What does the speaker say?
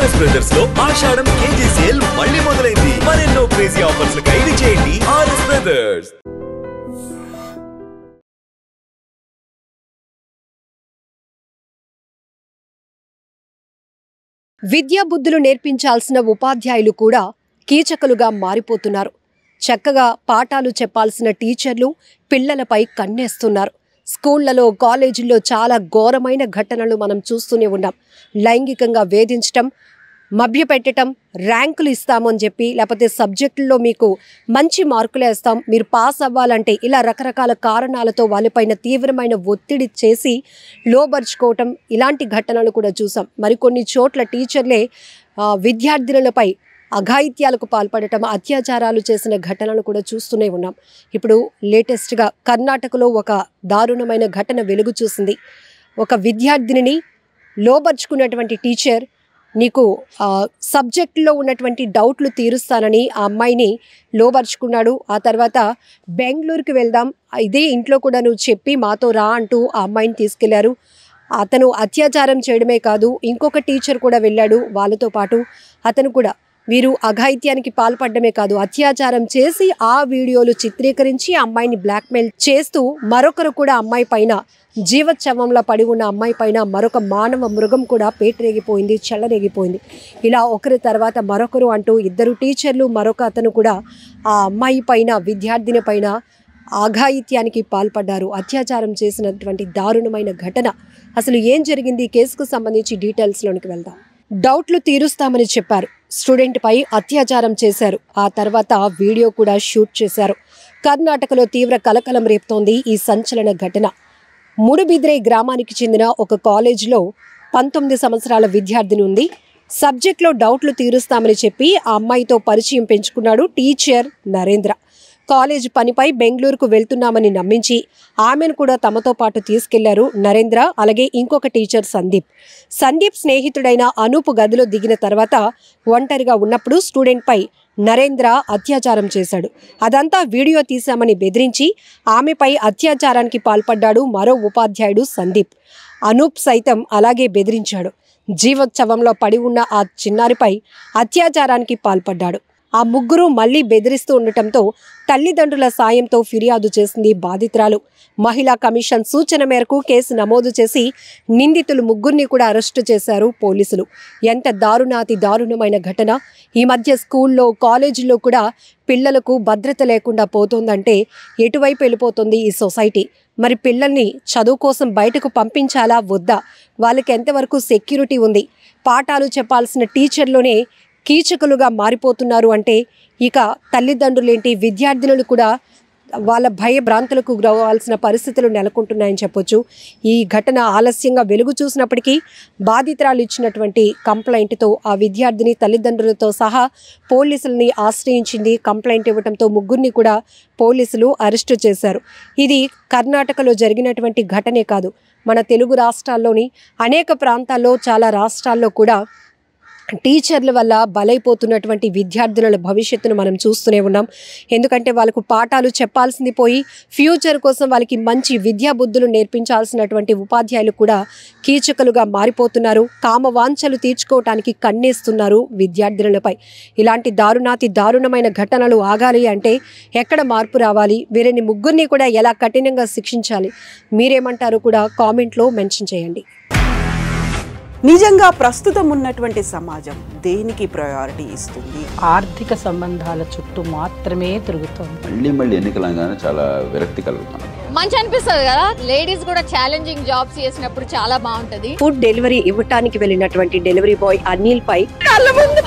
RS brothers లో ఆషాఢం KG sale మళ్ళీ మొదలైంది. మరెన్నో క్రేజీ ఆఫర్స్ ఖైదీ చేయండి ఆర్ఎస్ బ్రదర్స్. విద్యా బుద్ధులు నేర్పించాల్సిన ఉపాధ్యాయులు కూడా కీచకులుగా మారిపోతున్నారు. చక్కగా పాఠాలు చెప్పాల్సిన టీచర్లు పిల్లలపై కన్నేస్తున్నారు. స్కూళ్లలో, కాలేజీల్లో చాలా ఘోరమైన ఘటనలు మనం చూస్తూనే ఉన్నాం. లైంగికంగా వేధించటం, మభ్యపెట్టడం, ర్యాంకులు ఇస్తామని చెప్పి, లేకపోతే సబ్జెక్టుల్లో మీకు మంచి మార్కులు వేస్తాం, మీరు పాస్ అవ్వాలంటే ఇలా రకరకాల కారణాలతో వాళ్ళపైన తీవ్రమైన ఒత్తిడి చేసి లోబర్చుకోవటం, ఇలాంటి ఘటనలు కూడా చూసాం. మరికొన్ని చోట్ల టీచర్లే విద్యార్థినులపై అఘాయిత్యాలకు పాల్పడటం, అత్యాచారాలు చేసిన ఘటనలు కూడా చూస్తూనే ఉన్నాం. ఇప్పుడు లేటెస్ట్గా కర్ణాటకలో ఒక దారుణమైన ఘటన వెలుగు చూసింది. ఒక విద్యార్థినిని లోబర్చుకున్నటువంటి టీచర్ నీకు సబ్జెక్టులో ఉన్నటువంటి డౌట్లు తీరుస్తానని ఆ అమ్మాయిని లోబర్చుకున్నాడు. ఆ తర్వాత బెంగళూరుకి వెళ్దాం, ఇదే ఇంట్లో కూడా నువ్వు చెప్పి మాతో రా అంటూ ఆ అమ్మాయిని తీసుకెళ్లారు. అతను అత్యాచారం చేయడమే కాదు, ఇంకొక టీచర్ కూడా వెళ్ళాడు వాళ్ళతో పాటు. అతను కూడా వీరు అఘాయిత్యానికి పాల్పడమే కాదు, అత్యాచారం చేసి ఆ వీడియోలు చిత్రీకరించి అమ్మాయిని బ్లాక్మెయిల్ చేస్తూ మరొకరు కూడా అమ్మాయి పైన, జీవోత్సవంలో పడి ఉన్న అమ్మాయి పైన మరొక మానవ మృగం కూడా పేటరేగిపోయింది, చెల్లరేగిపోయింది. ఇలా ఒకరి తర్వాత మరొకరు అంటూ ఇద్దరు టీచర్లు, మరొక అతను కూడా ఆ అమ్మాయి పైన, విద్యార్థిని పైన అఘాయిత్యానికి పాల్పడ్డారు. అత్యాచారం చేసినటువంటి దారుణమైన ఘటన. అసలు ఏం జరిగింది, కేసుకు సంబంధించి డీటెయిల్స్లోనికి వెళ్దాం. డౌట్లు తీరుస్తామని చెప్పారు, స్టూడెంట్ పై అత్యాచారం చేశారు, ఆ తర్వాత వీడియో కూడా షూట్ చేశారు. కర్ణాటకలో తీవ్ర కలకలం రేపుతోంది ఈ సంచలన ఘటన. ముడుబిద్రే గ్రామానికి చెందిన ఒక కాలేజీలో 19 సంవత్సరాల విద్యార్థిని ఉంది. సబ్జెక్ట్లో డౌట్లు తీరుస్తామని చెప్పి ఆ అమ్మాయితో పరిచయం పెంచుకున్నాడు టీచర్ నరేంద్ర. కాలేజ్ పనిపై బెంగళూరుకు వెళ్తున్నామని నమ్మించి ఆమెను కూడా తమతో పాటు తీసుకెళ్లారు నరేంద్ర, అలాగే ఇంకొక టీచర్ సందీప్ స్నేహితుడైన అనూప్ గదిలో దిగిన తర్వాత ఒంటరిగా ఉన్నప్పుడు స్టూడెంట్పై నరేంద్ర అత్యాచారం చేశాడు. అదంతా వీడియో తీశామని బెదిరించి ఆమెపై అత్యాచారానికి పాల్పడ్డాడు మరో ఉపాధ్యాయుడు సందీప్. అనూప్ సైతం అలాగే బెదిరించాడు. జీవోత్సవంలో పడి ఉన్న ఆ చిన్నారిపై అత్యాచారానికి పాల్పడ్డాడు. ఆ ముగ్గురు మళ్లీ బెదిరిస్తూ ఉండటంతో తల్లిదండ్రుల సాయంతో ఫిర్యాదు చేసింది బాధితురాలు. మహిళా కమిషన్ సూచన మేరకు కేసు నమోదు చేసి నిందితులు ముగ్గురిని కూడా అరెస్టు చేశారు పోలీసులు. ఎంత దారుణాతి దారుణమైన ఘటన. ఈ మధ్య స్కూల్లో, కాలేజీల్లో కూడా పిల్లలకు భద్రత లేకుండా పోతోందంటే ఎటువైపు వెళ్ళిపోతుంది ఈ సొసైటీ? మరి పిల్లల్ని చదువు కోసం బయటకు పంపించాలా వద్దా? వాళ్ళకి ఎంతవరకు సెక్యూరిటీ ఉంది? పాఠాలు చెప్పాల్సిన టీచర్లోనే కీచకులుగా మారిపోతున్నారు అంటే ఇక తల్లిదండ్రులేంటి, విద్యార్థినులు కూడా వాళ్ళ భయభ్రాంతులకు గురవ్వాల్సిన పరిస్థితులు నెలకొంటున్నాయని చెప్పొచ్చు. ఈ ఘటన ఆలస్యంగా వెలుగు చూసినప్పటికీ బాధితురాలు ఇచ్చినటువంటి కంప్లైంట్తో ఆ విద్యార్థిని తల్లిదండ్రులతో సహా పోలీసులని ఆశ్రయించింది. కంప్లైంట్ ఇవ్వడంతో ముగ్గురిని కూడా పోలీసులు అరెస్టు చేశారు. ఇది కర్ణాటకలో జరిగినటువంటి ఘటనే కాదు, మన తెలుగు రాష్ట్రాల్లోని అనేక ప్రాంతాల్లో, చాలా రాష్ట్రాల్లో కూడా టీచర్ల వల్ల బలైపోతున్నటువంటి విద్యార్థుల భవిష్యత్తును మనం చూస్తూనే ఉన్నాం. ఎందుకంటే వాళ్ళకు పాఠాలు చెప్పాల్సింది పోయి ఫ్యూచర్ కోసం వాళ్ళకి మంచి విద్యా బుద్ధులు నేర్పించాల్సినటువంటి ఉపాధ్యాయులు కూడా కీచకులుగా మారిపోతున్నారు. కామవాంఛలు తీర్చుకోవటానికి కన్నేస్తున్నారు విద్యార్థులపై. ఇలాంటి దారుణాతి దారుణమైన ఘటనలు ఆగాలి అంటే ఎక్కడ మార్పు రావాలి? వీరిని ముగ్గురిని కూడా ఎలా కఠినంగా శిక్షించాలి? మీరేమంటారు కూడా కామెంట్లో మెన్షన్ చేయండి. నిజంగా ప్రస్తుతం ఉన్నటువంటి సమాజం దేనికి ప్రయారిటీ ఇస్తుంది? ఆర్థిక సంబంధాల చుట్టూ మాత్రమే తిరుగుతుంది. మళ్ళీ ఎన్నికలంగానే చాలా విరక్తి కలుగుతాం. మంచి అనిపిస్తుంది కదా, లేడీస్ కూడా ఛాలెంజింగ్ జాబ్స్ చేసినప్పుడు చాలా బాగుంటది. ఫుడ్ డెలివరీ ఇవ్వటానికి వెళ్ళినటువంటి డెలివరీ బాయ్ అనిల్ పై కళ్ళ ముందు